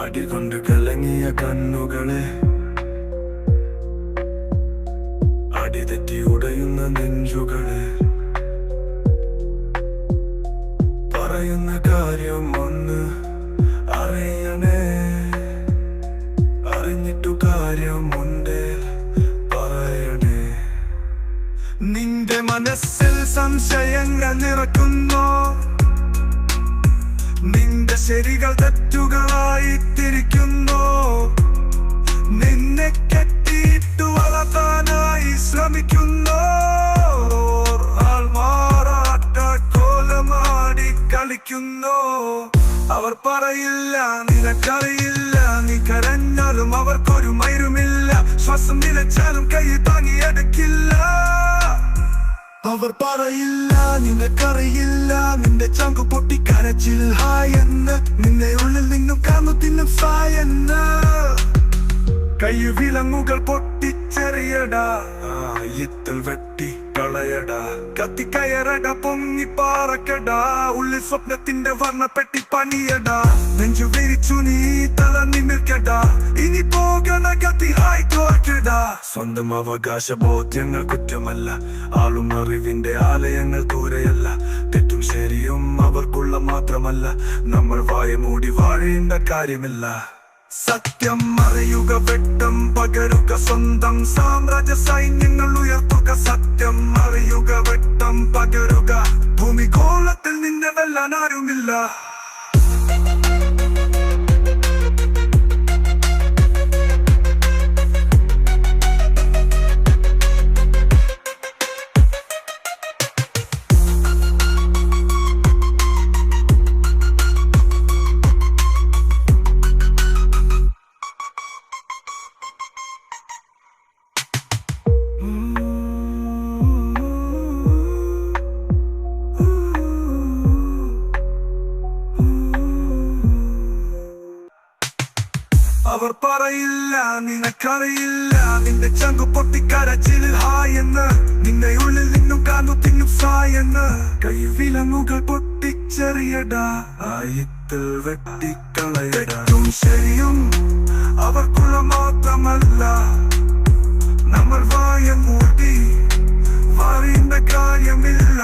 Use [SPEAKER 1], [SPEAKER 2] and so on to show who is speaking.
[SPEAKER 1] അടികൊണ്ട് കലങ്ങിയ കണ്ണുകളെ, അടിതെറ്റി ഉടയുന്ന നെഞ്ചുകളെ, പറയുന്ന കാര്യം ഒന്ന് അറിയണേ, അറിഞ്ഞിട്ടു കാര്യമുണ്ട് പറയണേ. നിന്റെ മനസ്സിൽ സംശയങ്ങൾ നിറക്കുന്നോ, നിന്റെ ശരികൾ തെറ്റുകളായി തിരിക്കുന്നോ, നിന്നെ കെട്ടിയിട്ടു വളർത്താനായി ശ്രമിക്കുന്നോ, ആൾമാറാട്ട കോലമാടി കളിക്കുന്നോ. അവർ പറയില്ല, നിനക്കറിയില്ല, നീ കരഞ്ഞാലും അവർക്കൊരു മൈരുമില്ല, ശ്വാസം നിലച്ചാലും കൈ താങ്ങിയെടുക്കില്ല. അവർ പറയില്ല, നിനക്കറിയില്ല, നിന്റെ ചങ്കു പൊട്ടിക്കരച്ചിൽ ഹായെന്ന്, നിന്നെ ഉള്ളിൽ നിന്നും കാന്നു തിന്നും സായെന്ന്. കൈവിലങ്ങുകൾ പൊട്ടിച്ചെറിയടാ, ആയത്തിൽ വെട്ടി കളയടാ, കത്തിക്കയറട പൊങ്ങി പാറക്കടാ, ഉള്ളിൽ സ്വപ്നത്തിന്റെ വർണ്ണപ്പെട്ടി പണിയടാ. നെഞ്ചു വിരിച്ചു നീ തല നിമിർക്കടാ, ഇനി പോകണ കത്തി ആയിക്കോട്ടടാ. സ്വന്തം അവകാശ ബോധ്യങ്ങൾ കുറ്റമല്ല, ആളും അറിവിന്റെ ആലയങ്ങൾ ദൂരെയല്ല. തെറ്റും ശരിയും അവർക്കുള്ള മാത്രമല്ല, നമ്മൾ വായ മൂടി വാഴേണ്ട കാര്യമില്ല. സത്യം അറിയുക, വെട്ടം പകരുക, സ്വന്തം സാമ്രാജ്യ സൈന്യങ്ങൾ ഉയർത്തുക. സത്യം അറിയുക, വെട്ടം പകരുക, ഭൂമിഗോളത്തിൽ നിന്നെ വെല്ലാൻ ആരുമില്ല. അവർ പറയില്ല, നിനക്കറിയില്ല, നിന്റെ ചങ്കു പൊട്ടിക്കരച്ചിൽ ഹായെന്ന്, നിന്നെ ഉള്ളിൽ നിന്നും കാന്നു തിന്നും സായെന്ന്. കൈവിലങ്ങുകൾ പൊട്ടിച്ചെറിയടാ, ആയത്തിൽ വെട്ടിക്കളയടാ. തെറ്റും ശരിയും അവർക്കുള്ള മാത്രമല്ല, നമ്മൾ വായ മൂടി വാഴേണ്ട കാര്യമില്ല.